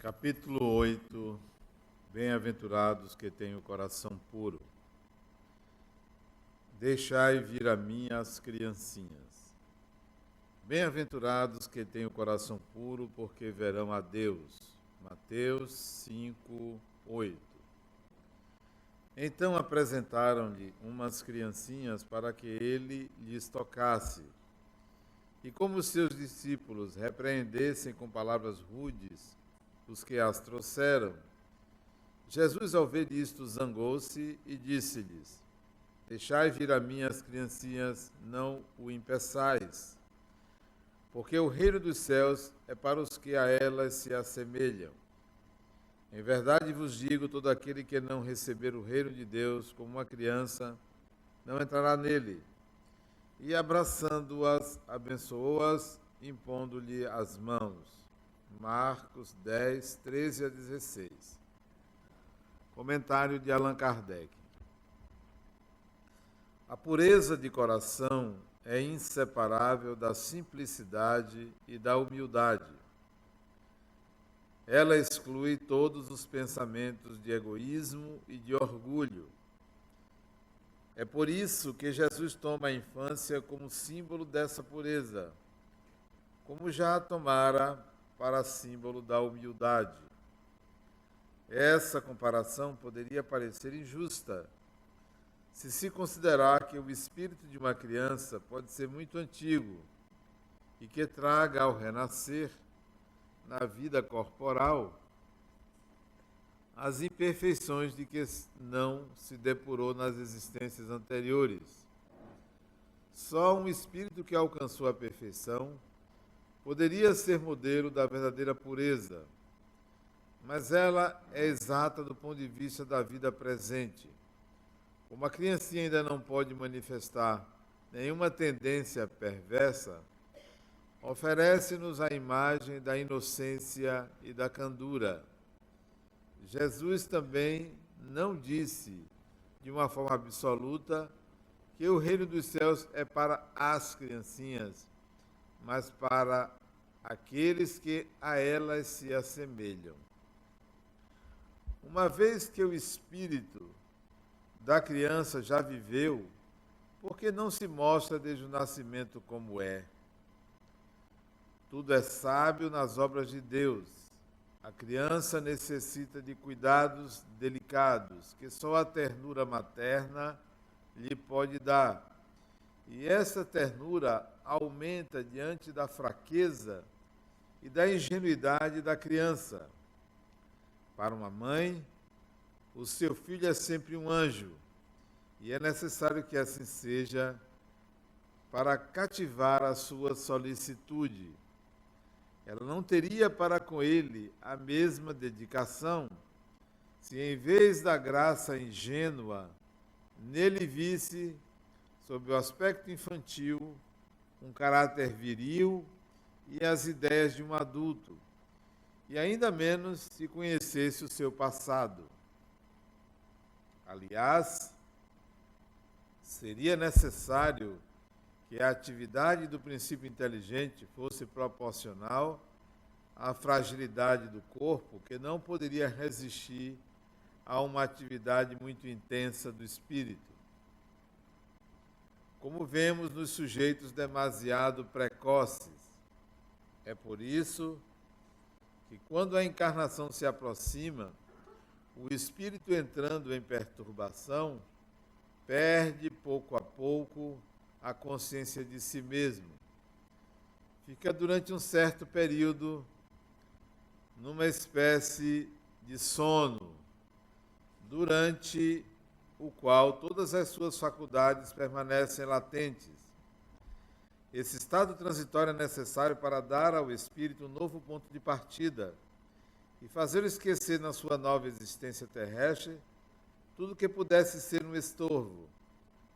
Capítulo 8. Bem-aventurados que têm o coração puro. Deixai vir a mim as criancinhas. Bem-aventurados que têm o coração puro, porque verão a Deus. Mateus 5, 8. Então apresentaram-lhe umas criancinhas para que ele lhes tocasse. E como os seus discípulos repreendessem com palavras rudes os que as trouxeram, Jesus, ao ver isto, zangou-se e disse-lhes: Deixai vir a mim as criancinhas, não o impeçais, porque o reino dos céus é para os que a elas se assemelham. Em verdade vos digo, todo aquele que não receber o reino de Deus como uma criança, não entrará nele. E abraçando-as, abençoou-as, impondo-lhe as mãos. Marcos 10, 13 a 16. Comentário de Allan Kardec. A pureza de coração é inseparável da simplicidade e da humildade. Ela exclui todos os pensamentos de egoísmo e de orgulho. É por isso que Jesus toma a infância como símbolo dessa pureza, como já a tomara para símbolo da humildade. Essa comparação poderia parecer injusta, se considerar que o espírito de uma criança pode ser muito antigo e que traga ao renascer, na vida corporal, as imperfeições de que não se depurou nas existências anteriores. Só um espírito que alcançou a perfeição poderia ser modelo da verdadeira pureza, mas ela é exata do ponto de vista da vida presente. Como a criancinha ainda não pode manifestar nenhuma tendência perversa, oferece-nos a imagem da inocência e da candura. Jesus também não disse, de uma forma absoluta, que o reino dos céus é para as criancinhas, mas para aqueles que a elas se assemelham. Uma vez que o espírito da criança já viveu, por que não se mostra desde o nascimento como é? Tudo é sábio nas obras de Deus. A criança necessita de cuidados delicados, que só a ternura materna lhe pode dar. E essa ternura aumenta diante da fraqueza e da ingenuidade da criança. Para uma mãe, o seu filho é sempre um anjo, e é necessário que assim seja para cativar a sua solicitude. Ela não teria para com ele a mesma dedicação se, em vez da graça ingênua, nele visse, sob o aspecto infantil, um caráter viril e as ideias de um adulto, e ainda menos se conhecesse o seu passado. Aliás, seria necessário que a atividade do princípio inteligente fosse proporcional à fragilidade do corpo, que não poderia resistir a uma atividade muito intensa do espírito. Como vemos nos sujeitos demasiado precoces. É por isso que, quando a encarnação se aproxima, o espírito, entrando em perturbação, perde pouco a pouco a consciência de si mesmo. Fica durante um certo período numa espécie de sono, durante o qual todas as suas faculdades permanecem latentes. Esse estado transitório é necessário para dar ao espírito um novo ponto de partida e fazê-lo esquecer na sua nova existência terrestre tudo que pudesse ser um estorvo.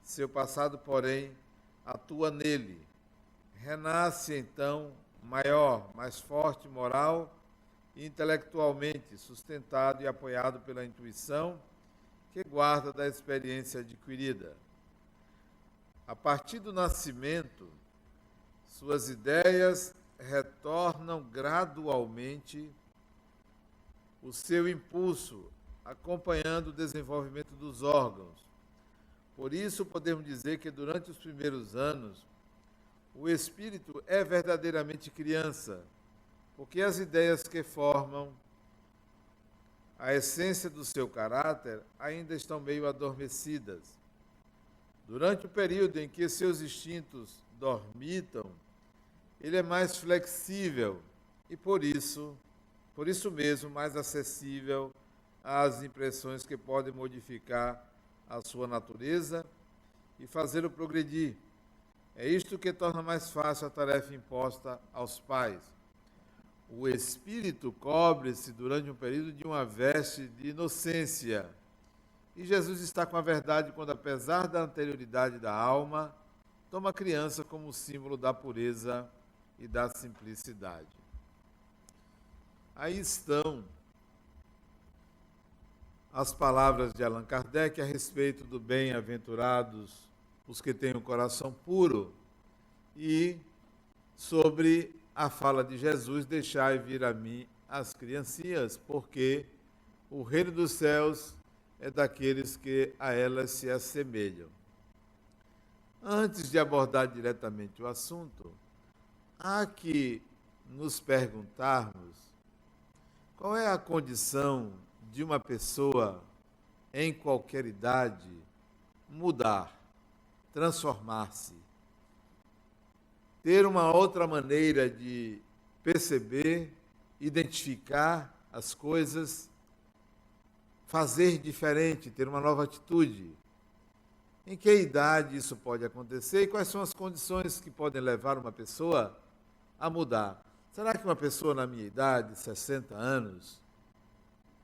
Seu passado, porém, atua nele. Renasce, então, maior, mais forte moral e intelectualmente, sustentado e apoiado pela intuição que guarda da experiência adquirida. A partir do nascimento, suas ideias retornam gradualmente o seu impulso, acompanhando o desenvolvimento dos órgãos. Por isso, podemos dizer que durante os primeiros anos, o espírito é verdadeiramente criança, porque as ideias que formam a essência do seu caráter ainda estão meio adormecidas. Durante o período em que seus instintos dormitam, ele é mais flexível e, por isso mesmo, mais acessível às impressões que podem modificar a sua natureza e fazê-lo progredir. É isto que torna mais fácil a tarefa imposta aos pais. O espírito cobre-se durante um período de uma veste de inocência. E Jesus está com a verdade quando, apesar da anterioridade da alma, toma a criança como símbolo da pureza e da simplicidade. Aí estão as palavras de Allan Kardec a respeito do bem-aventurados os que têm o coração puro e sobre a fala de Jesus: deixai vir a mim as criancinhas, porque o reino dos céus é daqueles que a elas se assemelham. Antes de abordar diretamente o assunto, há que nos perguntarmos qual é a condição de uma pessoa em qualquer idade mudar, transformar-se, ter uma outra maneira de perceber, identificar as coisas, fazer diferente, ter uma nova atitude. Em que idade isso pode acontecer e quais são as condições que podem levar uma pessoa a mudar? Será que uma pessoa na minha idade, 60 anos,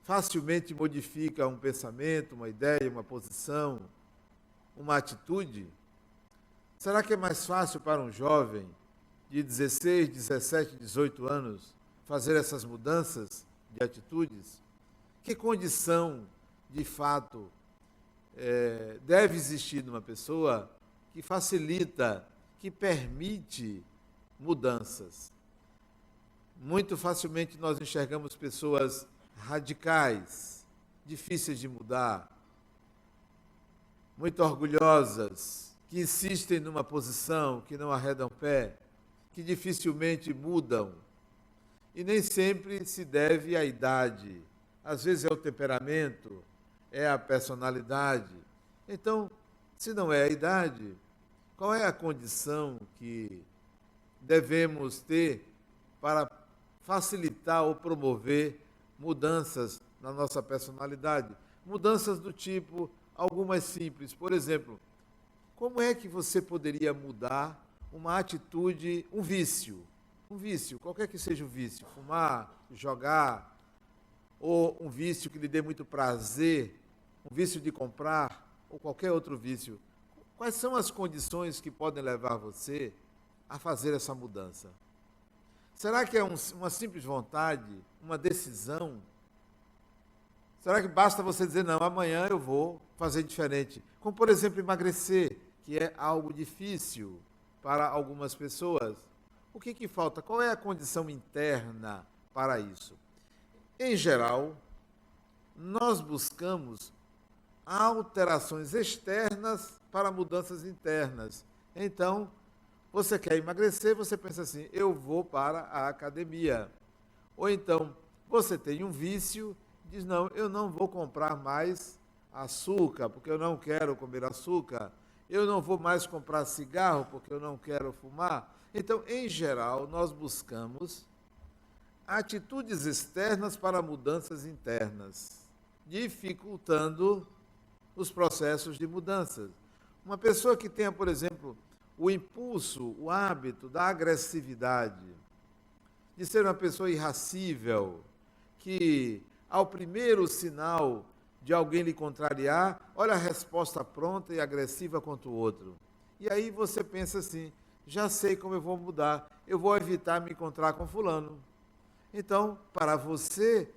facilmente modifica um pensamento, uma ideia, uma posição, uma atitude? Será que é mais fácil para um jovem de 16, 17, 18 anos fazer essas mudanças de atitudes? Que condição, de fato, deve existir numa pessoa que facilita, que permite mudanças? Muito facilmente nós enxergamos pessoas radicais, difíceis de mudar, muito orgulhosas, que insistem numa posição, que não arredam pé, que dificilmente mudam. E nem sempre se deve à idade. Às vezes é o temperamento, é a personalidade. Então, se não é a idade, qual é a condição que devemos ter para facilitar ou promover mudanças na nossa personalidade? Mudanças do tipo, algumas simples. Por exemplo, como é que você poderia mudar uma atitude, um vício, qualquer que seja o vício, fumar, jogar, ou um vício que lhe dê muito prazer, um vício de comprar, ou qualquer outro vício? Quais são as condições que podem levar você a fazer essa mudança? Será que é uma simples vontade, uma decisão? Será que basta você dizer, não, amanhã eu vou fazer diferente? Como, por exemplo, emagrecer, que é algo difícil para algumas pessoas. O que falta? Qual é a condição interna para isso? Em geral, nós buscamos alterações externas para mudanças internas. Então, você quer emagrecer, você pensa assim, eu vou para a academia. Ou então, você tem um vício, diz, não, eu não vou comprar mais açúcar, porque eu não quero comer açúcar. Eu não vou mais comprar cigarro, porque eu não quero fumar. Então, em geral, nós buscamos atitudes externas para mudanças internas, dificultando os processos de mudanças. Uma pessoa que tenha, por exemplo, o impulso, o hábito da agressividade, de ser uma pessoa irascível, que ao primeiro sinal de alguém lhe contrariar, olha a resposta pronta e agressiva contra o outro. E aí você pensa assim, já sei como eu vou mudar, eu vou evitar me encontrar com fulano. Então, para você,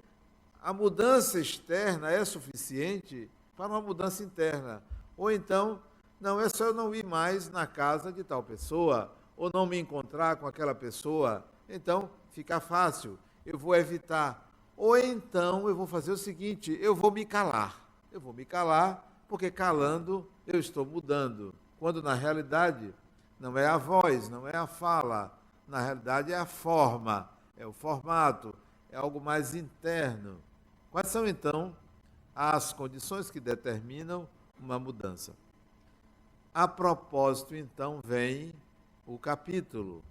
a mudança externa é suficiente para uma mudança interna. Ou então, não, é só eu não ir mais na casa de tal pessoa, ou não me encontrar com aquela pessoa. Então, fica fácil, eu vou evitar. Ou então eu vou fazer o seguinte, eu vou me calar. Eu vou me calar, porque calando eu estou mudando. Quando na realidade não é a voz, não é a fala, na realidade é a forma, é o formato, é algo mais interno. Quais são então as condições que determinam uma mudança? A propósito, então, vem o capítulo.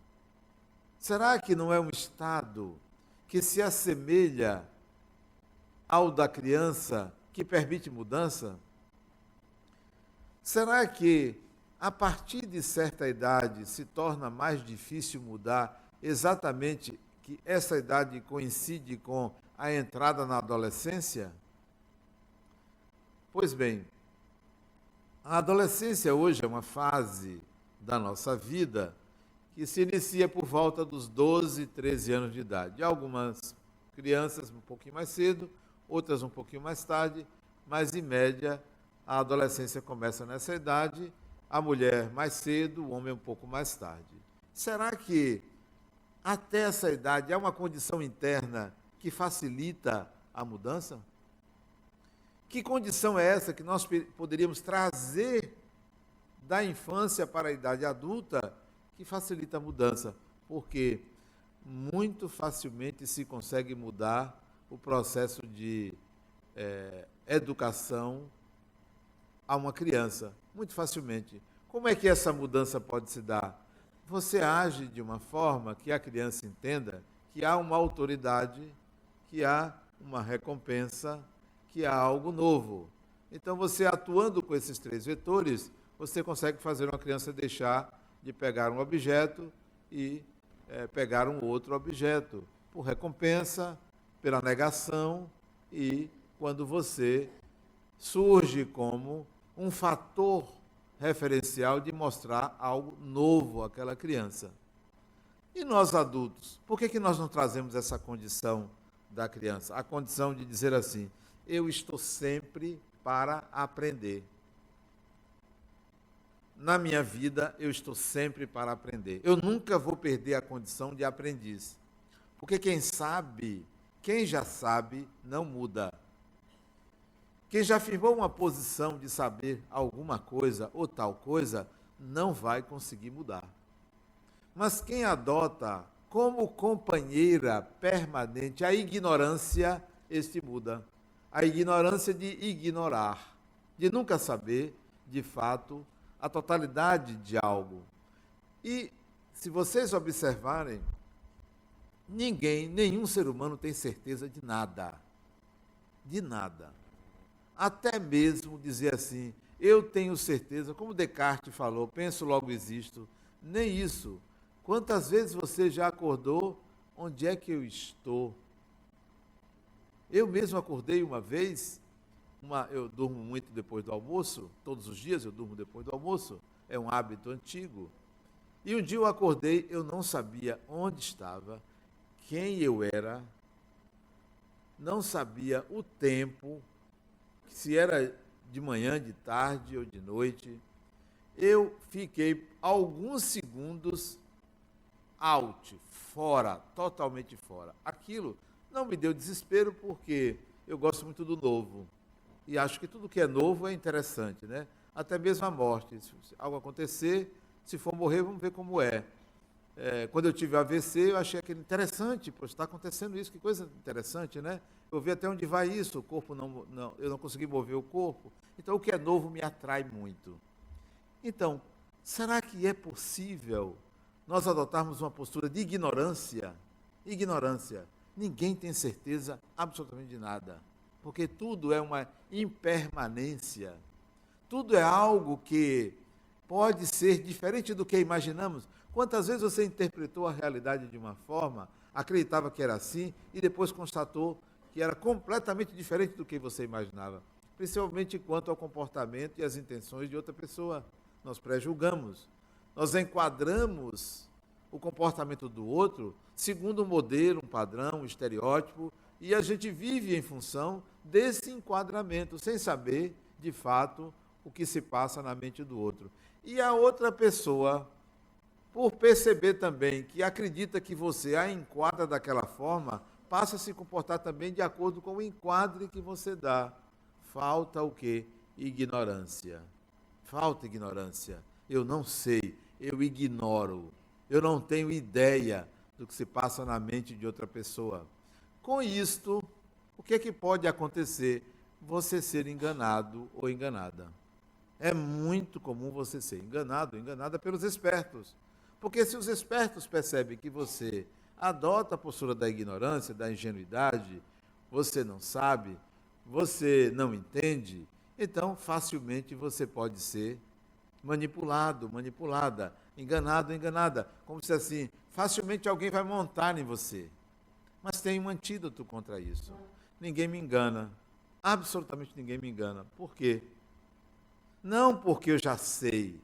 Será que não é um estado que se assemelha ao da criança que permite mudança? Será que a partir de certa idade se torna mais difícil mudar, exatamente que essa idade coincide com a entrada na adolescência? Pois bem, a adolescência hoje é uma fase da nossa vida que se inicia por volta dos 12, 13 anos de idade. Algumas crianças um pouquinho mais cedo, outras um pouquinho mais tarde, mas em média a adolescência começa nessa idade, a mulher mais cedo, o homem um pouco mais tarde. Será que até essa idade há uma condição interna que facilita a mudança? Que condição é essa que nós poderíamos trazer da infância para a idade adulta que facilita a mudança? Porque muito facilmente se consegue mudar o processo de educação a uma criança. Muito facilmente. Como é que essa mudança pode se dar? Você age de uma forma que a criança entenda que há uma autoridade, que há uma recompensa, que há algo novo. Então, você atuando com esses 3 vetores, você consegue fazer uma criança deixar de pegar um objeto e pegar um outro objeto, por recompensa, pela negação e quando você surge como um fator referencial de mostrar algo novo àquela criança. E nós adultos, por que nós não trazemos essa condição da criança? A condição de dizer assim, eu estou sempre para aprender. Na minha vida, eu estou sempre para aprender. Eu nunca vou perder a condição de aprendiz. Porque quem sabe, quem já sabe, não muda. Quem já firmou uma posição de saber alguma coisa ou tal coisa, não vai conseguir mudar. Mas quem adota como companheira permanente a ignorância, este muda. A ignorância de ignorar, de nunca saber, de fato, a totalidade de algo. E, se vocês observarem, nenhum ser humano tem certeza de nada. De nada. Até mesmo dizer assim, eu tenho certeza, como Descartes falou, penso logo existo, nem isso. Quantas vezes você já acordou, onde é que eu estou? Eu mesmo acordei uma vez, eu durmo muito depois do almoço, todos os dias eu durmo depois do almoço, é um hábito antigo. E um dia eu acordei, eu não sabia onde estava, quem eu era, não sabia o tempo, se era de manhã, de tarde ou de noite. Eu fiquei alguns segundos out, fora, totalmente fora. Aquilo não me deu desespero porque eu gosto muito do novo. E acho que tudo que é novo é interessante, né? Até mesmo a morte. Se algo acontecer, se for morrer, vamos ver como é. Quando eu tive AVC, eu achei aquilo interessante. Pois está acontecendo isso, que coisa interessante, né? Eu vi até onde vai isso, o corpo eu não consegui mover o corpo. Então, o que é novo me atrai muito. Então, será que é possível nós adotarmos uma postura de ignorância? Ignorância. Ninguém tem certeza absolutamente de nada, porque tudo é uma impermanência. Tudo é algo que pode ser diferente do que imaginamos. Quantas vezes você interpretou a realidade de uma forma, acreditava que era assim, e depois constatou que era completamente diferente do que você imaginava, principalmente quanto ao comportamento e às intenções de outra pessoa. Nós pré-julgamos, nós enquadramos o comportamento do outro segundo um modelo, um padrão, um estereótipo, e a gente vive em função desse enquadramento, sem saber, de fato, o que se passa na mente do outro. E a outra pessoa, por perceber também que acredita que você a enquadra daquela forma, passa a se comportar também de acordo com o enquadre que você dá. Falta o quê? Ignorância. Falta ignorância. Eu não sei, eu ignoro. Eu não tenho ideia do que se passa na mente de outra pessoa. Com isto, o que é que pode acontecer? Você ser enganado ou enganada. É muito comum você ser enganado ou enganada pelos espertos. Porque se os espertos percebem que você adota a postura da ignorância, da ingenuidade, você não sabe, você não entende, então facilmente você pode ser manipulado, manipulada, enganado, enganada. Como se assim, facilmente alguém vai montar em você. Mas tem um antídoto contra isso. Ninguém me engana. Absolutamente ninguém me engana. Por quê? Não porque eu já sei.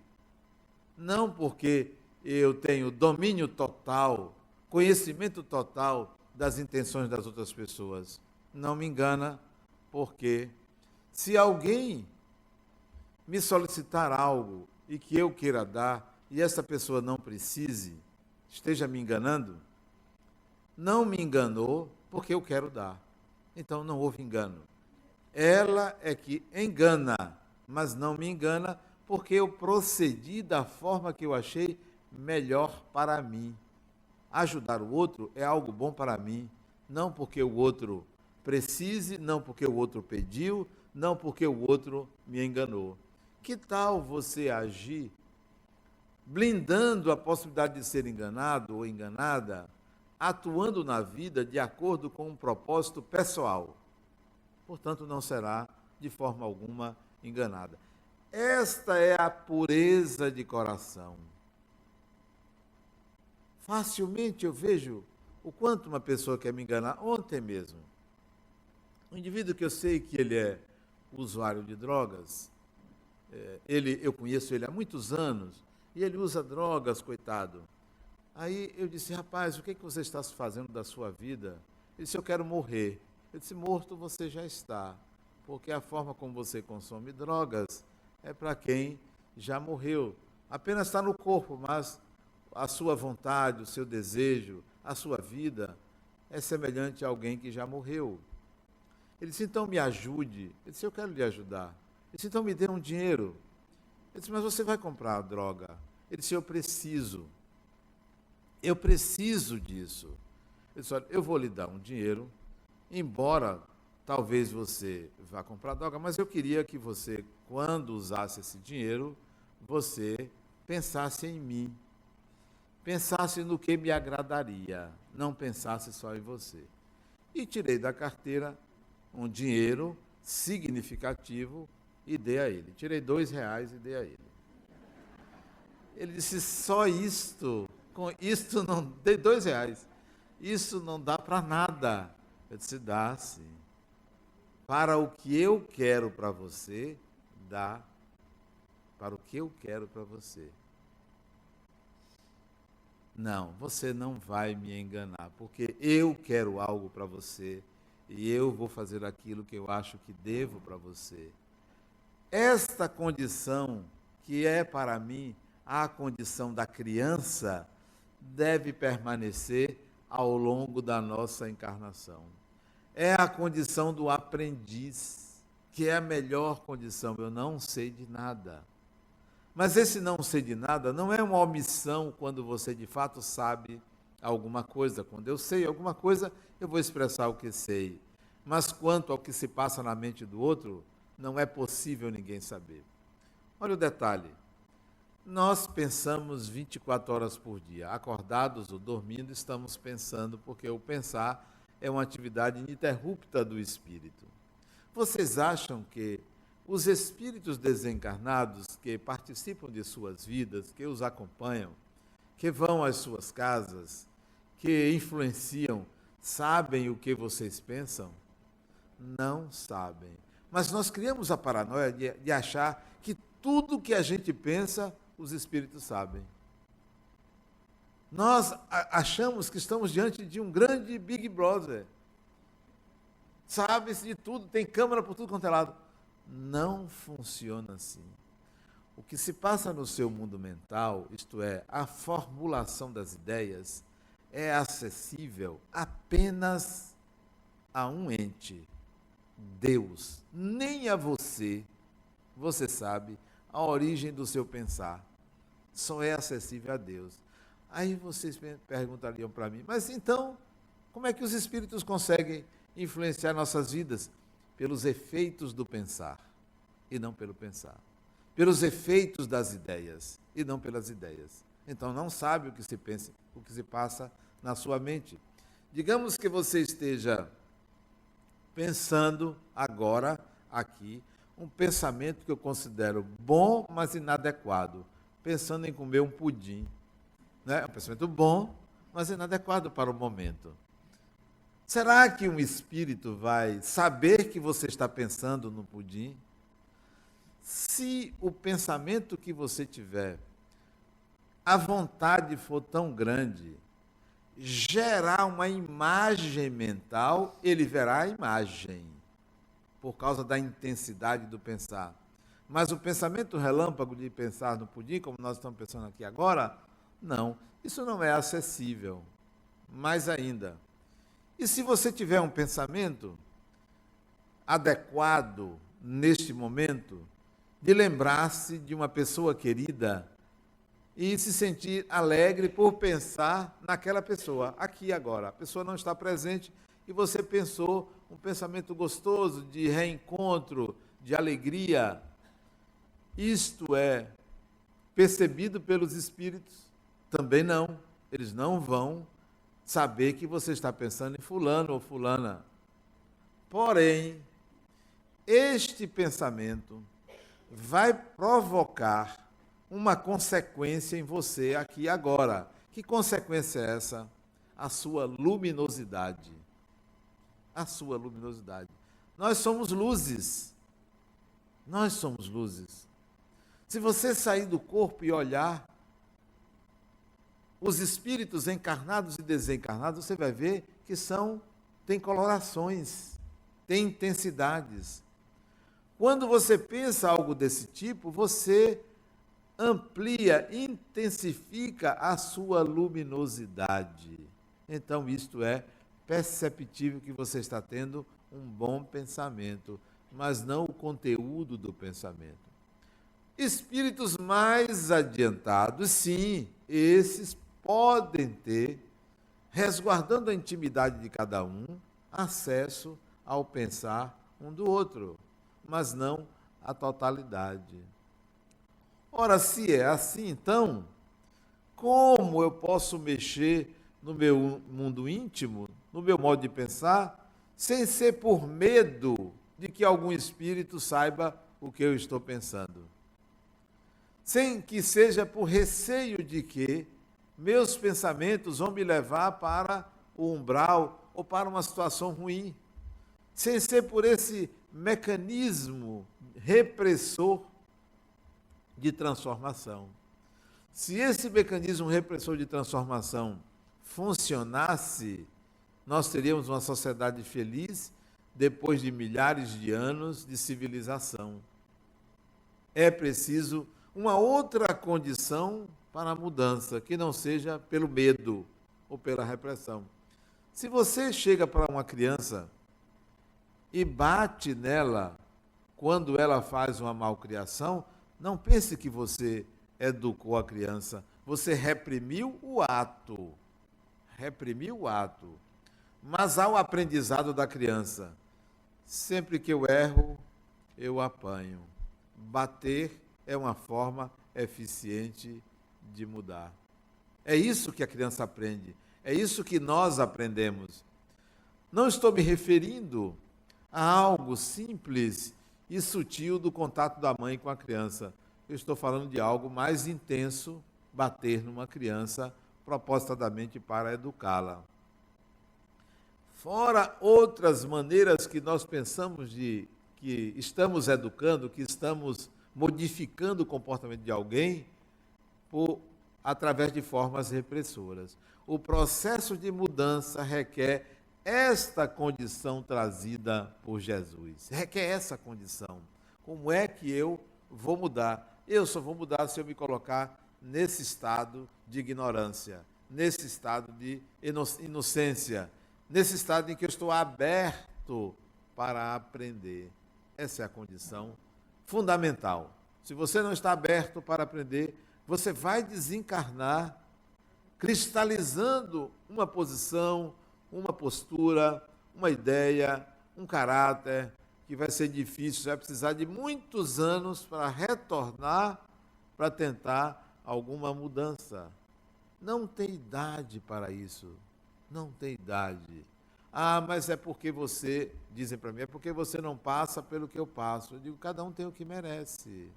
Não porque eu tenho domínio total, conhecimento total das intenções das outras pessoas. Não me engana porque se alguém me solicitar algo e que eu queira dar e essa pessoa não precise, esteja me enganando, não me enganou porque eu quero dar. Então não houve engano. Ela é que engana, mas não me engana porque eu procedi da forma que eu achei melhor para mim. Ajudar o outro é algo bom para mim, não porque o outro precise, não porque o outro pediu, não porque o outro me enganou. Que tal você agir blindando a possibilidade de ser enganado ou enganada, atuando na vida de acordo com um propósito pessoal? Portanto, não será de forma alguma enganada. Esta é a pureza de coração. Facilmente eu vejo o quanto uma pessoa quer me enganar. Ontem mesmo, um indivíduo que eu sei que ele é usuário de drogas, eu conheço ele há muitos anos, e ele usa drogas, coitado. Aí eu disse, rapaz, o que você está fazendo da sua vida? Ele disse, eu quero morrer. Eu disse, morto você já está, porque a forma como você consome drogas é para quem já morreu. Apenas está no corpo, mas a sua vontade, o seu desejo, a sua vida é semelhante a alguém que já morreu. Ele disse, então me ajude. Eu disse, eu quero lhe ajudar. Ele disse, então me dê um dinheiro. Eu disse, mas você vai comprar a droga? Ele disse, eu preciso disso. Eu disse, olha, eu vou lhe dar um dinheiro, embora talvez você vá comprar droga, mas eu queria que você, quando usasse esse dinheiro, você pensasse em mim, pensasse no que me agradaria, não pensasse só em você. E tirei da carteira um dinheiro significativo e dei a ele. Tirei R$2 e dei a ele. Ele disse, só isto, com isto não, dei R$2, isso não dá para nada. Eu disse, dá sim. Para o que eu quero para você, dá. Para o que eu quero para você. Não, você não vai me enganar, porque eu quero algo para você e eu vou fazer aquilo que eu acho que devo para você. Esta condição, que é para mim a condição da criança, deve permanecer ao longo da nossa encarnação. É a condição do aprendiz, que é a melhor condição. Eu não sei de nada. Mas esse não sei de nada não é uma omissão quando você de fato sabe alguma coisa. Quando eu sei alguma coisa, eu vou expressar o que sei. Mas quanto ao que se passa na mente do outro, não é possível ninguém saber. Olha o detalhe. Nós pensamos 24 horas por dia. Acordados ou dormindo, estamos pensando, porque o pensar é uma atividade ininterrupta do espírito. Vocês acham que os espíritos desencarnados que participam de suas vidas, que os acompanham, que vão às suas casas, que influenciam, sabem o que vocês pensam? Não sabem. Mas nós criamos a paranoia de achar que tudo que a gente pensa, os espíritos sabem. Nós achamos que estamos diante de um grande Big Brother. Sabe-se de tudo, tem câmera por tudo quanto é lado. Não funciona assim. O que se passa no seu mundo mental, isto é, a formulação das ideias, é acessível apenas a um ente, Deus, nem a você, você sabe a origem do seu pensar. Só é acessível a Deus. Aí vocês perguntariam para mim, mas então, como é que os espíritos conseguem influenciar nossas vidas? Pelos efeitos do pensar, e não pelo pensar. Pelos efeitos das ideias, e não pelas ideias. Então não sabe o que se pensa, o que se passa na sua mente. Digamos que você esteja pensando agora, aqui, um pensamento que eu considero bom, mas inadequado. Pensando em comer um pudim. É um pensamento bom, mas inadequado para o momento. Será que um espírito vai saber que você está pensando no pudim? Se o pensamento que você tiver, a vontade for tão grande, gerar uma imagem mental, ele verá a imagem, por causa da intensidade do pensar. Mas o pensamento relâmpago de pensar no pudim, como nós estamos pensando aqui agora, não, isso não é acessível. Mais ainda, e se você tiver um pensamento adequado neste momento, de lembrar-se de uma pessoa querida e se sentir alegre por pensar naquela pessoa, aqui e agora. A pessoa não está presente e você pensou um pensamento gostoso de reencontro, de alegria. Isto é percebido pelos espíritos? Também não. Eles não vão saber que você está pensando em fulano ou fulana. Porém, este pensamento vai provocar uma consequência em você aqui e agora. Que consequência é essa? A sua luminosidade. A sua luminosidade. Nós somos luzes. Nós somos luzes. Se você sair do corpo e olhar os espíritos encarnados e desencarnados, você vai ver que têm colorações, têm intensidades. Quando você pensa algo desse tipo, você amplia, intensifica a sua luminosidade. Então, isto é perceptível que você está tendo um bom pensamento, mas não o conteúdo do pensamento. Espíritos mais adiantados, sim, esses podem ter, resguardando a intimidade de cada um, acesso ao pensar um do outro, mas não a totalidade. Ora, se é assim, então, como eu posso mexer no meu mundo íntimo, no meu modo de pensar, sem ser por medo de que algum espírito saiba o que eu estou pensando? Sem que seja por receio de que meus pensamentos vão me levar para o umbral ou para uma situação ruim. Sem ser por esse mecanismo repressor de transformação. Se esse mecanismo repressor de transformação funcionasse, nós teríamos uma sociedade feliz depois de milhares de anos de civilização. É preciso uma outra condição para a mudança, que não seja pelo medo ou pela repressão. Se você chega para uma criança e bate nela quando ela faz uma malcriação, não pense que você educou a criança, você reprimiu o ato. Reprimiu o ato. Mas há o aprendizado da criança. Sempre que eu erro, eu apanho. Bater é uma forma eficiente de mudar. É isso que a criança aprende. É isso que nós aprendemos. Não estou me referindo a algo simples e sutil do contato da mãe com a criança. Eu estou falando de algo mais intenso, bater numa criança propositadamente para educá-la. Fora outras maneiras que nós pensamos que estamos educando, que estamos modificando o comportamento de alguém através de formas repressoras. O processo de mudança requer esta condição trazida por Jesus. Requer essa condição. Como é que eu vou mudar? Eu só vou mudar se eu me colocar nesse estado de ignorância, nesse estado de inocência, nesse estado em que eu estou aberto para aprender. Essa é a condição fundamental. Se você não está aberto para aprender, você vai desencarnar cristalizando uma posição, uma postura, uma ideia, um caráter, que vai ser difícil, vai precisar de muitos anos para retornar, para tentar alguma mudança. Não tem idade para isso. Não tem idade. Ah, mas é porque você, dizem para mim, é porque você não passa pelo que eu passo. Eu digo, cada um tem o que merece.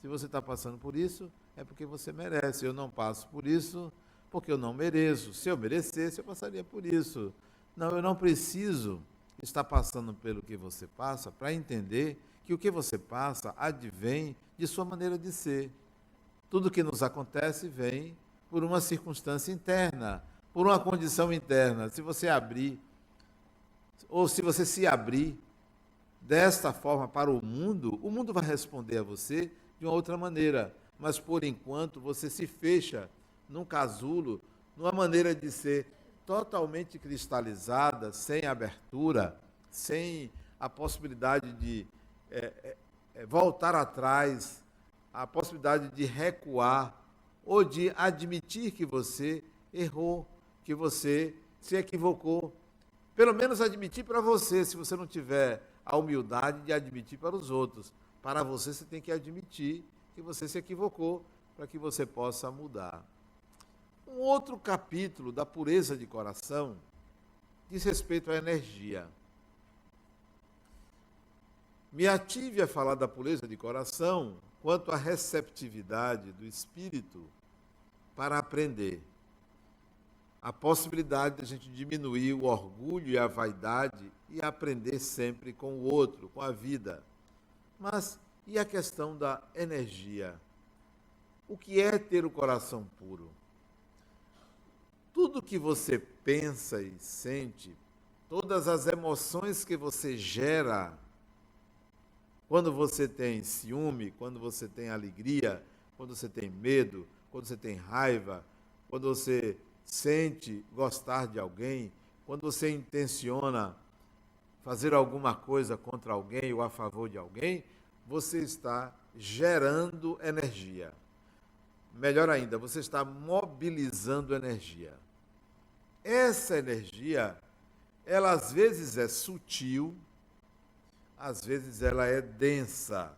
Se você está passando por isso, é porque você merece. Eu não passo por isso porque eu não mereço. Se eu merecesse, eu passaria por isso. Não, eu não preciso estar passando pelo que você passa para entender que o que você passa advém de sua maneira de ser. Tudo que nos acontece vem por uma circunstância interna, por uma condição interna. Se você abrir, ou se você se abrir desta forma para o mundo vai responder a você de uma outra maneira. Mas, por enquanto, você se fecha num casulo, numa maneira de ser totalmente cristalizada, sem abertura, sem a possibilidade de voltar atrás, a possibilidade de recuar, ou de admitir que você errou, que você se equivocou. Pelo menos admitir para você, se você não tiver a humildade de admitir para os outros. Para você, você tem que admitir que você se equivocou, para que você possa mudar. Um outro capítulo da pureza de coração diz respeito à energia. Me ative a falar da pureza de coração quanto à receptividade do espírito para aprender. A possibilidade de a gente diminuir o orgulho e a vaidade e aprender sempre com o outro, com a vida. Mas e a questão da energia? O que é ter o coração puro? Tudo que você pensa e sente, todas as emoções que você gera, quando você tem ciúme, quando você tem alegria, quando você tem medo, quando você tem raiva, quando você sente gostar de alguém, quando você intenciona fazer alguma coisa contra alguém ou a favor de alguém, você está gerando energia. Melhor ainda, você está mobilizando energia. Essa energia, ela às vezes é sutil, às vezes ela é densa,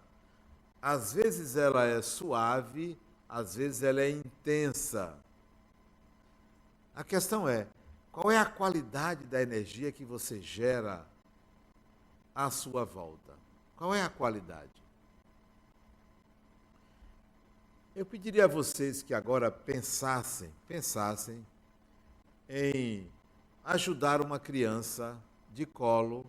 às vezes ela é suave, às vezes ela é intensa. A questão é, qual é a qualidade da energia que você gera à sua volta? Qual é a qualidade? Eu pediria a vocês que agora pensassem em ajudar uma criança de colo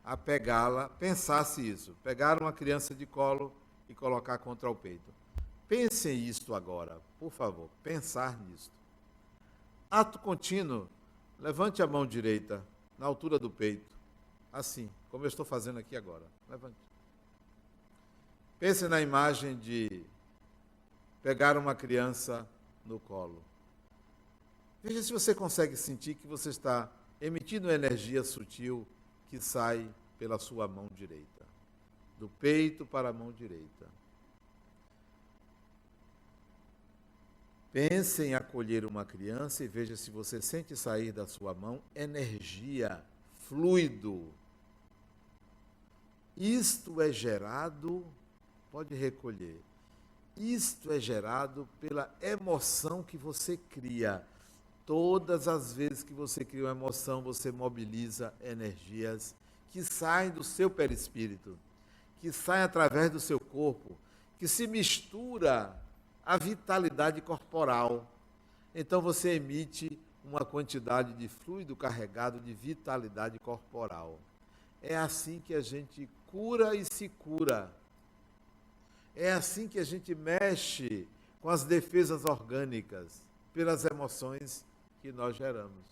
a pegá-la, pensasse isso, pegar uma criança de colo e colocar contra o peito. Pensem isto agora, por favor, pensar nisto. Ato contínuo, levante a mão direita na altura do peito, assim, como eu estou fazendo aqui agora. Levante. Pense na imagem de pegar uma criança no colo. Veja se você consegue sentir que você está emitindo energia sutil que sai pela sua mão direita, do peito para a mão direita. Pense em acolher uma criança e veja se você sente sair da sua mão energia, fluido. Isto é gerado, pode recolher, isto é gerado pela emoção que você cria. Todas as vezes que você cria uma emoção, você mobiliza energias que saem do seu perispírito, que saem através do seu corpo, que se mistura à vitalidade corporal. Então você emite uma quantidade de fluido carregado de vitalidade corporal. É assim que a gente cura e se cura. É assim que a gente mexe com as defesas orgânicas, pelas emoções que nós geramos,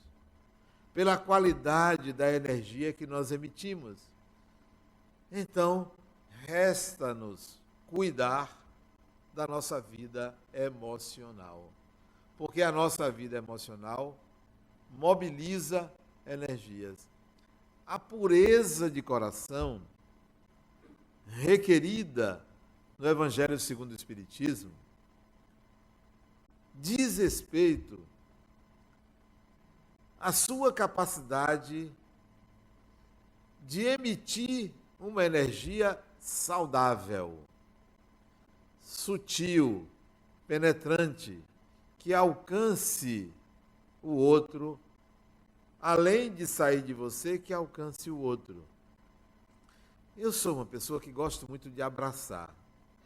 pela qualidade da energia que nós emitimos. Então, resta-nos cuidar da nossa vida emocional, porque a nossa vida emocional mobiliza energias. A pureza de coração requerida no Evangelho segundo o Espiritismo diz respeito à sua capacidade de emitir uma energia saudável, sutil, penetrante, que alcance o outro, além de sair de você, que alcance o outro. Eu sou uma pessoa que gosto muito de abraçar.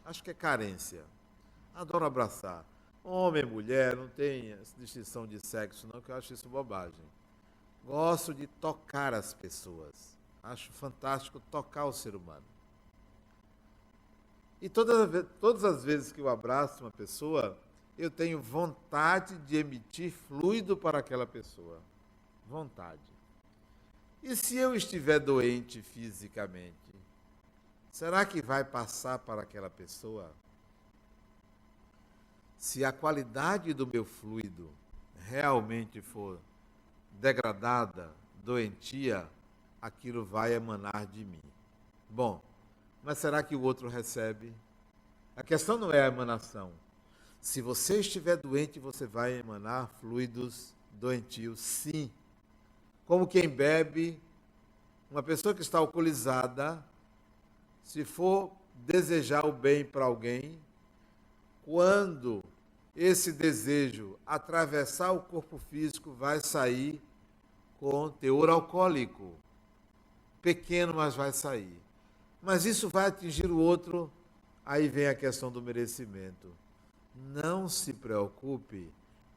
Acho que é carência. Adoro abraçar. Homem, mulher, não tem essa distinção de sexo, não, que eu acho isso bobagem. Gosto de tocar as pessoas. Acho fantástico tocar o ser humano. E todas as vezes que eu abraço uma pessoa, eu tenho vontade de emitir fluido para aquela pessoa. Vontade. E se eu estiver doente fisicamente, será que vai passar para aquela pessoa? Se a qualidade do meu fluido realmente for degradada, doentia, aquilo vai emanar de mim. Bom, mas será que o outro recebe? A questão não é a emanação. Se você estiver doente, você vai emanar fluidos doentios, sim. Como quem bebe, uma pessoa que está alcoolizada, se for desejar o bem para alguém, quando esse desejo atravessar o corpo físico, vai sair com teor alcoólico. Pequeno, mas vai sair. Mas isso vai atingir o outro, aí vem a questão do merecimento. Não se preocupe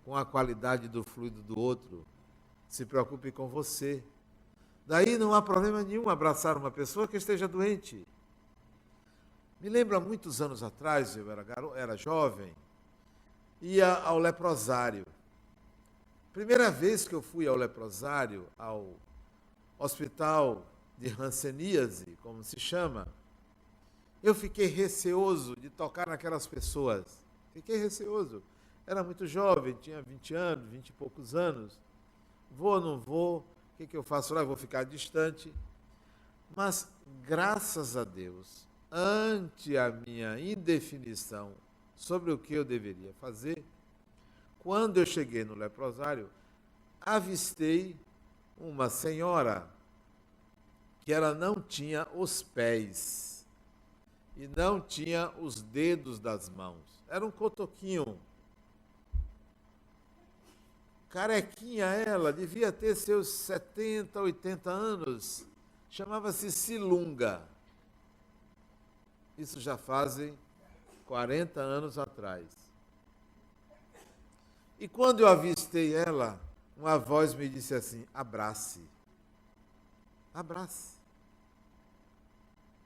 com a qualidade do fluido do outro, se preocupe com você. Daí não há problema nenhum abraçar uma pessoa que esteja doente. Me lembro há muitos anos atrás, eu era jovem, ia ao leprosário. Primeira vez que eu fui ao leprosário, ao hospital de hanseníase, como se chama, eu fiquei receoso de tocar naquelas pessoas. Fiquei receoso. Era muito jovem, tinha 20 anos, 20 e poucos anos. Vou ou não vou? O que eu faço lá? Eu vou ficar distante. Mas, graças a Deus, ante a minha indefinição sobre o que eu deveria fazer, quando eu cheguei no leprosário, avistei uma senhora que ela não tinha os pés e não tinha os dedos das mãos. Era um cotoquinho. Carequinha ela, devia ter seus 70, 80 anos. Chamava-se Silunga. Isso já fazem 40 anos atrás. E quando eu avistei ela, uma voz me disse assim: abrace. Abrace.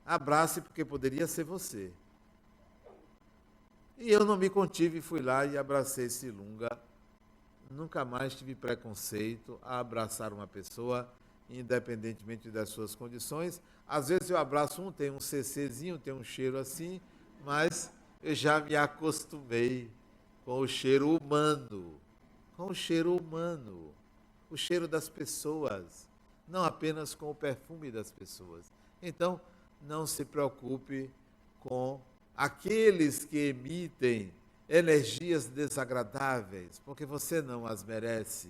Abrace, porque poderia ser você. E eu não me contive, fui lá e abracei Silunga. Nunca mais tive preconceito a abraçar uma pessoa, independentemente das suas condições. Às vezes eu abraço tem um cczinho, tem um cheiro assim, mas eu já me acostumei com o cheiro humano. Com o cheiro humano. O cheiro das pessoas. Não apenas com o perfume das pessoas. Então, não se preocupe com aqueles que emitem energias desagradáveis, porque você não as merece,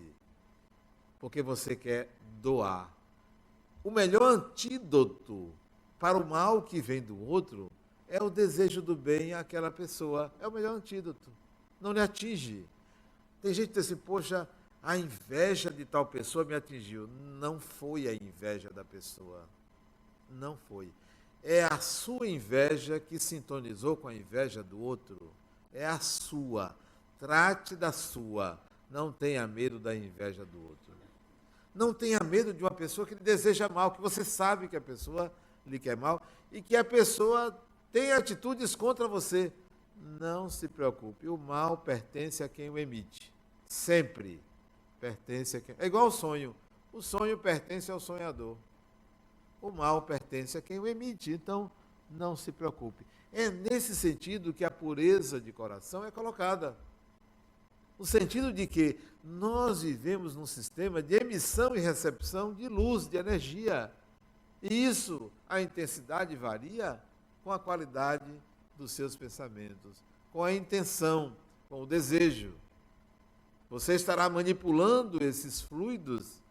porque você quer doar. O melhor antídoto para o mal que vem do outro é o desejo do bem àquela pessoa. É o melhor antídoto. Não lhe atinge. Tem gente que diz assim: poxa, a inveja de tal pessoa me atingiu. Não foi a inveja da pessoa. Não foi. É a sua inveja que sintonizou com a inveja do outro. É a sua. Trate da sua. Não tenha medo da inveja do outro. Não tenha medo de uma pessoa que lhe deseja mal, que você sabe que a pessoa lhe quer mal e que a pessoa tem atitudes contra você. Não se preocupe. O mal pertence a quem o emite. Sempre pertence a quem... É igual ao sonho. O sonho pertence ao sonhador. O mal pertence a quem o emite. Então, não se preocupe. É nesse sentido que a pureza de coração é colocada. no sentido de que nós vivemos num sistema de emissão e recepção de luz, de energia. E isso, a intensidade varia com a qualidade dos seus pensamentos, com a intenção, com o desejo. Você estará manipulando esses fluidos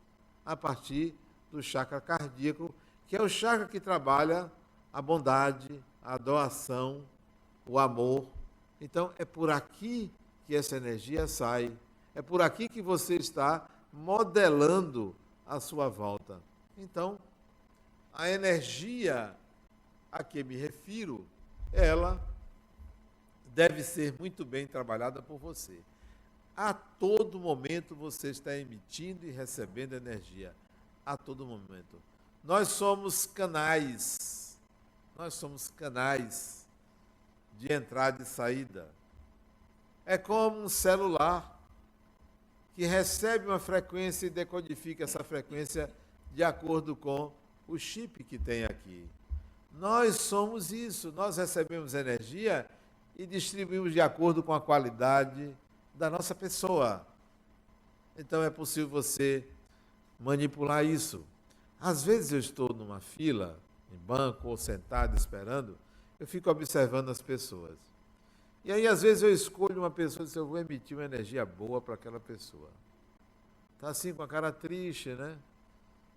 a partir do chakra cardíaco, que é o chakra que trabalha a bondade, a doação, o amor. Então, é por aqui que essa energia sai. É por aqui que você está modelando a sua volta. Então, a energia a que me refiro, ela deve ser muito bem trabalhada por você. A todo momento você está emitindo e recebendo energia. A todo momento. Nós somos canais. Nós somos canais de entrada e saída. É como um celular que recebe uma frequência e decodifica essa frequência de acordo com o chip que tem aqui. Nós somos isso, nós recebemos energia e distribuímos de acordo com a qualidade da nossa pessoa. Então é possível você manipular isso. Às vezes eu estou numa fila, em banco ou sentado esperando, eu fico observando as pessoas. E aí às vezes eu escolho uma pessoa e digo, eu vou emitir uma energia boa para aquela pessoa. Está assim com a cara triste, né?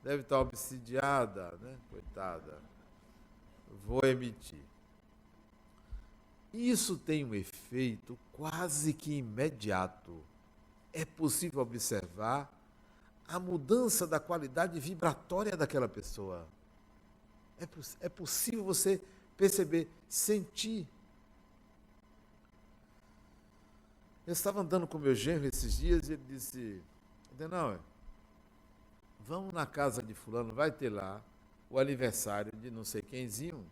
Deve estar obsidiada, né? Coitada. Vou emitir. Isso tem um efeito quase que imediato. É possível observar a mudança da qualidade vibratória daquela pessoa. É possível você perceber, sentir. Eu estava andando com meu genro esses dias e ele disse, não, vamos na casa de fulano, vai ter lá o aniversário de não sei quemzinho,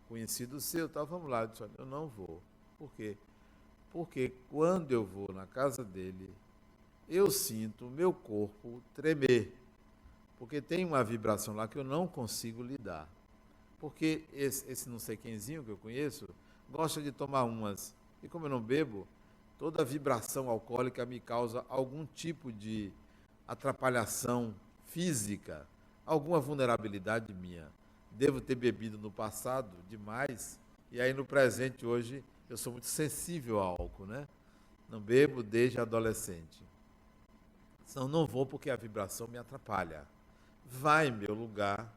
conhecido seu, tal, vamos lá. Eu disse, eu não vou. Por quê? Porque quando eu vou na casa dele, eu sinto o meu corpo tremer, porque tem uma vibração lá que eu não consigo lidar. Porque esse não sei quemzinho que eu conheço, gosta de tomar umas, e como eu não bebo, toda vibração alcoólica me causa algum tipo de atrapalhação física, alguma vulnerabilidade minha. Devo ter bebido no passado demais, e aí no presente hoje eu sou muito sensível ao álcool, né? Não bebo desde adolescente. Então não vou porque a vibração me atrapalha. Vá em meu lugar,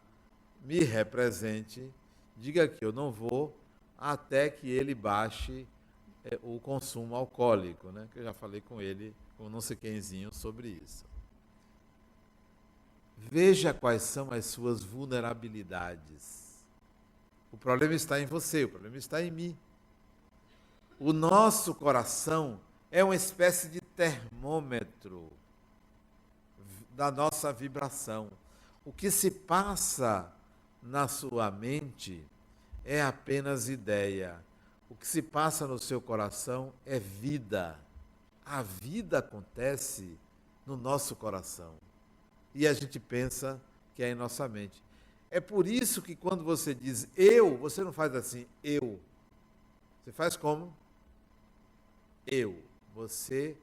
me represente, diga que eu não vou até que ele baixe o consumo alcoólico, né? Que eu já falei com ele, com não sei quemzinho, sobre isso. Veja quais são as suas vulnerabilidades. O problema está em você, o problema está em mim. O nosso coração é uma espécie de termômetro da nossa vibração. O que se passa na sua mente é apenas ideia. O que se passa no seu coração é vida. A vida acontece no nosso coração. E a gente pensa que é em nossa mente. É por isso que quando você diz eu, você não faz assim, eu. Você faz como? Eu. Você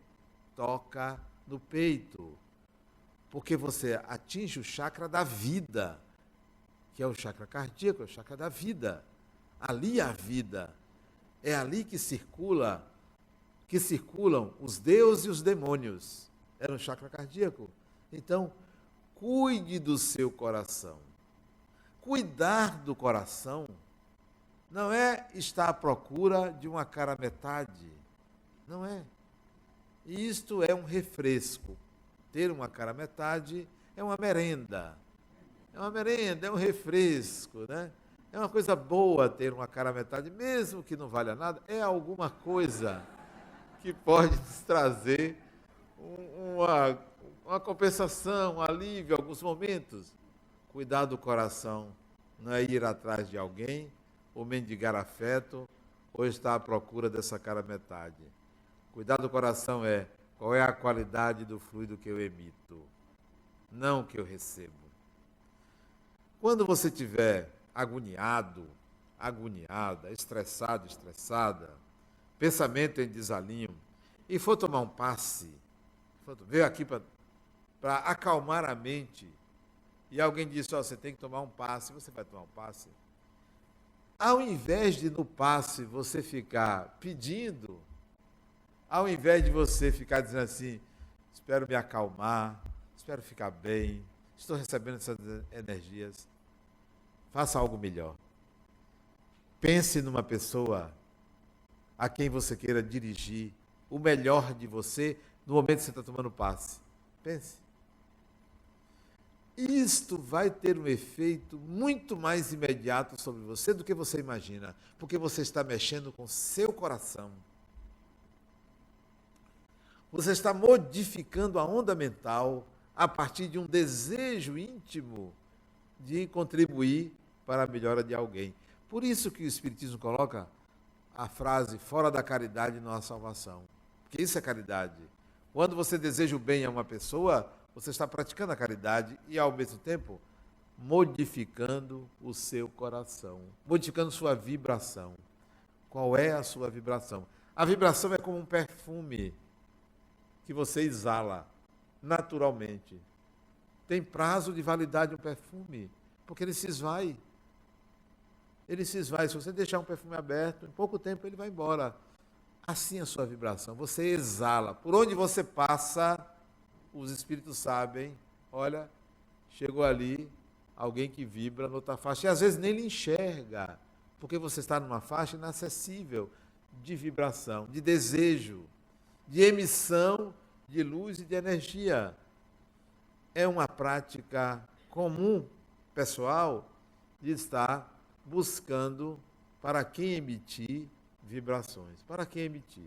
toca no peito. Porque você atinge o chakra da vida, que é o chakra cardíaco, é o chakra da vida. Ali a vida. É ali que circulam os deuses e os demônios. É no chakra cardíaco. Então, cuide do seu coração. Cuidar do coração não é estar à procura de uma cara metade. Não é. Isto é um refresco. Ter uma cara metade é uma merenda. É uma merenda, é um refresco, né? É uma coisa boa ter uma cara metade, mesmo que não valha nada, é alguma coisa que pode nos trazer uma compensação, um alívio em alguns momentos. Cuidar do coração não é ir atrás de alguém, ou mendigar afeto, ou estar à procura dessa cara metade. Cuidar do coração é qual é a qualidade do fluido que eu emito, não o que eu recebo. Quando você estiver agoniado, agoniada, estressado, estressada, pensamento em desalinho, e for tomar um passe, veio aqui para acalmar a mente, e alguém disse, você tem que tomar um passe, você vai tomar um passe. Ao invés de no passe você ficar pedindo, ao invés de você ficar dizendo assim, espero me acalmar, espero ficar bem, estou recebendo essas energias, faça algo melhor. Pense numa pessoa a quem você queira dirigir o melhor de você no momento que você está tomando passe. Pense. Isto vai ter um efeito muito mais imediato sobre você do que você imagina, porque você está mexendo com seu coração. Você está modificando a onda mental a partir de um desejo íntimo de contribuir para a melhora de alguém. Por isso que o Espiritismo coloca a frase, fora da caridade não há salvação. Porque isso é caridade. Quando você deseja o bem a uma pessoa, você está praticando a caridade e, ao mesmo tempo, modificando o seu coração, modificando sua vibração. Qual é a sua vibração? A vibração é como um perfume que você exala naturalmente. Tem prazo de validade um perfume, porque ele se esvai. Ele se esvai. Se você deixar um perfume aberto, em pouco tempo ele vai embora. Assim é a sua vibração. Você exala. Por onde você passa, os espíritos sabem, olha, chegou ali alguém que vibra noutra faixa. E às vezes nem lhe enxerga, porque você está numa faixa inacessível de vibração, de desejo, de emissão de luz e de energia. É uma prática comum, pessoal, de estar buscando para quem emitir vibrações. Para quem emitir?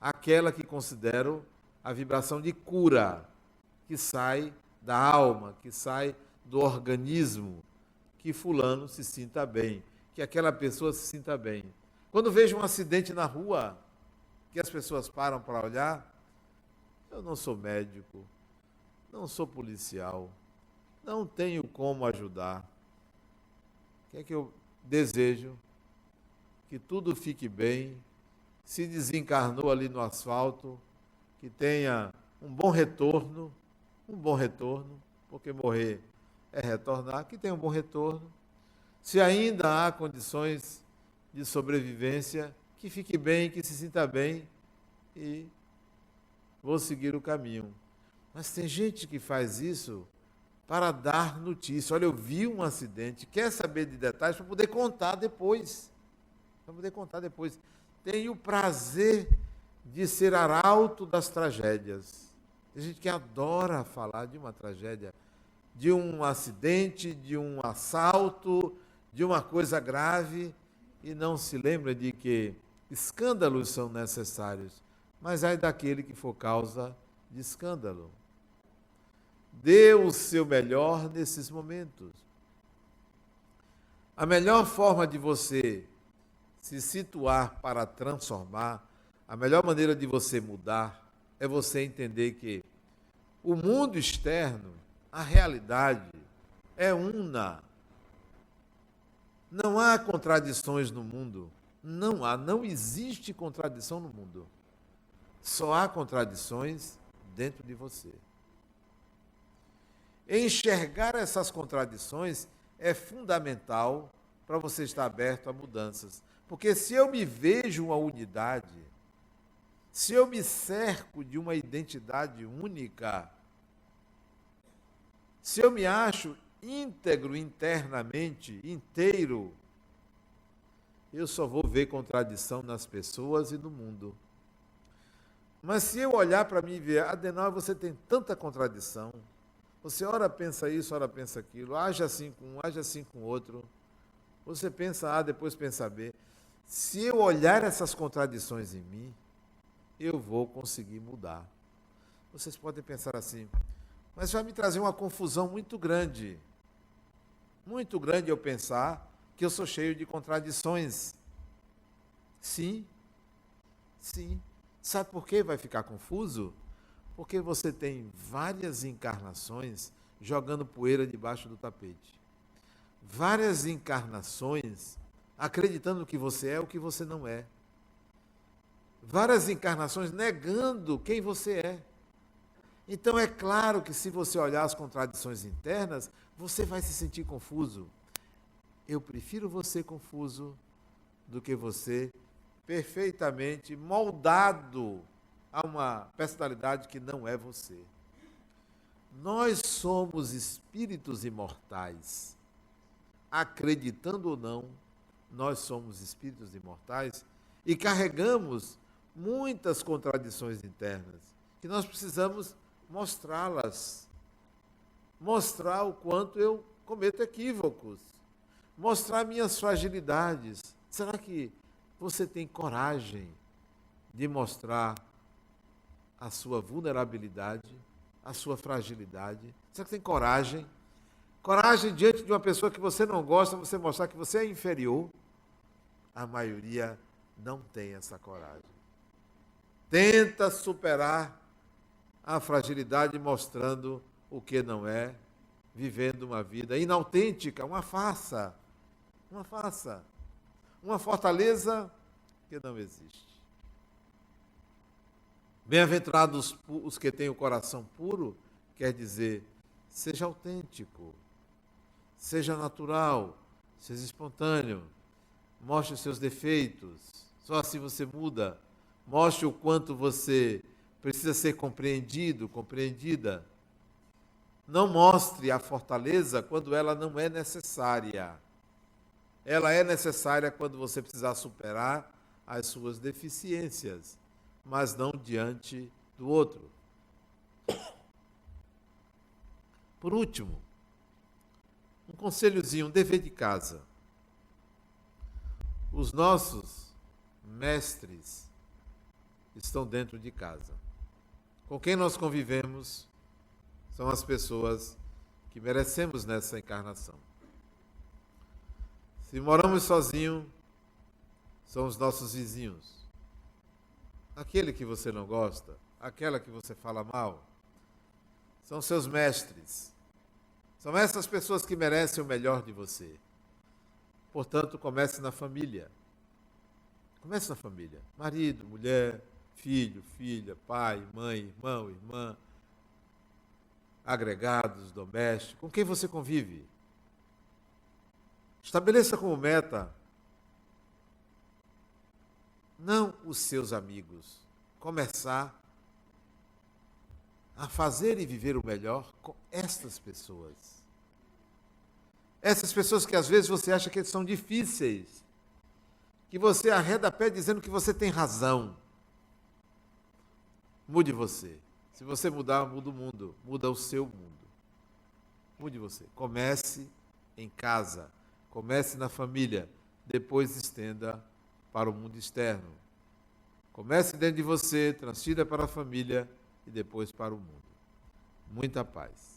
Aquela que considero a vibração de cura, que sai da alma, que sai do organismo, que fulano se sinta bem, que aquela pessoa se sinta bem. Quando vejo um acidente na rua, que as pessoas param para olhar, eu não sou médico, não sou policial, não tenho como ajudar. O que é que eu desejo? Que tudo fique bem, se desencarnou ali no asfalto, que tenha um bom retorno, porque morrer é retornar, que tenha um bom retorno. Se ainda há condições de sobrevivência, que fique bem, que se sinta bem e vou seguir o caminho. Mas tem gente que faz isso para dar notícia. Olha, eu vi um acidente, quer saber de detalhes para poder contar depois. Tem o prazer de ser arauto das tragédias. Tem gente que adora falar de uma tragédia, de um acidente, de um assalto, de uma coisa grave, e não se lembra de que escândalos são necessários, mas ai daquele que for causa de escândalo. Dê o seu melhor nesses momentos. A melhor forma de você se situar para transformar, a melhor maneira de você mudar, é você entender que o mundo externo, a realidade, é una. Não há contradições no mundo. Não existe contradição no mundo. Só há contradições dentro de você. Enxergar essas contradições é fundamental para você estar aberto a mudanças. Porque se eu me vejo uma unidade, se eu me cerco de uma identidade única, se eu me acho íntegro internamente, inteiro, eu só vou ver contradição nas pessoas e no mundo. Mas se eu olhar para mim e ver, Adenauer, você tem tanta contradição, você ora pensa isso, ora pensa aquilo, age assim com um, age assim com o outro, você pensa A, depois pensa B. Se eu olhar essas contradições em mim, eu vou conseguir mudar. Vocês podem pensar assim, mas vai me trazer uma confusão muito grande eu pensar que eu sou cheio de contradições. Sim. Sabe por que vai ficar confuso? Porque você tem várias encarnações jogando poeira debaixo do tapete. Várias encarnações acreditando que você é o que você não é. várias encarnações negando quem você é. Então é claro que se você olhar as contradições internas, você vai se sentir confuso. Eu prefiro você confuso do que você perfeitamente moldado a uma personalidade que não é você. Nós somos espíritos imortais. Acreditando ou não, nós somos espíritos imortais e carregamos muitas contradições internas, que nós precisamos mostrá-las. Mostrar o quanto eu cometo equívocos. Mostrar minhas fragilidades. Será que você tem coragem de mostrar a sua vulnerabilidade, a sua fragilidade? Será que tem coragem? Coragem diante de uma pessoa que você não gosta, você mostrar que você é inferior? A maioria não tem essa coragem. Tenta superar a fragilidade mostrando o que não é, vivendo uma vida inautêntica, uma farsa, uma fortaleza que não existe. Bem-aventurados os que têm o coração puro, quer dizer, seja autêntico, seja natural, seja espontâneo, mostre os seus defeitos, só assim você muda, mostre o quanto você precisa ser compreendido, compreendida. Não mostre a fortaleza quando ela não é necessária. Ela é necessária quando você precisar superar as suas deficiências, mas não diante do outro. Por último, um conselhozinho, um dever de casa. Os nossos mestres estão dentro de casa. Com quem nós convivemos são as pessoas que merecemos nessa encarnação. Se moramos sozinhos, são os nossos vizinhos. Aquele que você não gosta, aquela que você fala mal, são seus mestres. São essas pessoas que merecem o melhor de você. Portanto, comece na família. Comece na família. Marido, mulher, filho, filha, pai, mãe, irmão, irmã, agregados, domésticos, com quem você convive. Estabeleça como meta, não os seus amigos, começar a fazer e viver o melhor com estas pessoas. Essas pessoas que às vezes você acha que são difíceis, que você arreda pé dizendo que você tem razão. Mude você. Se você mudar, muda o mundo, muda o seu mundo. Mude você. Comece em casa, comece na família, depois estenda para o mundo externo. Comece dentro de você, transfira para a família e depois para o mundo. Muita paz.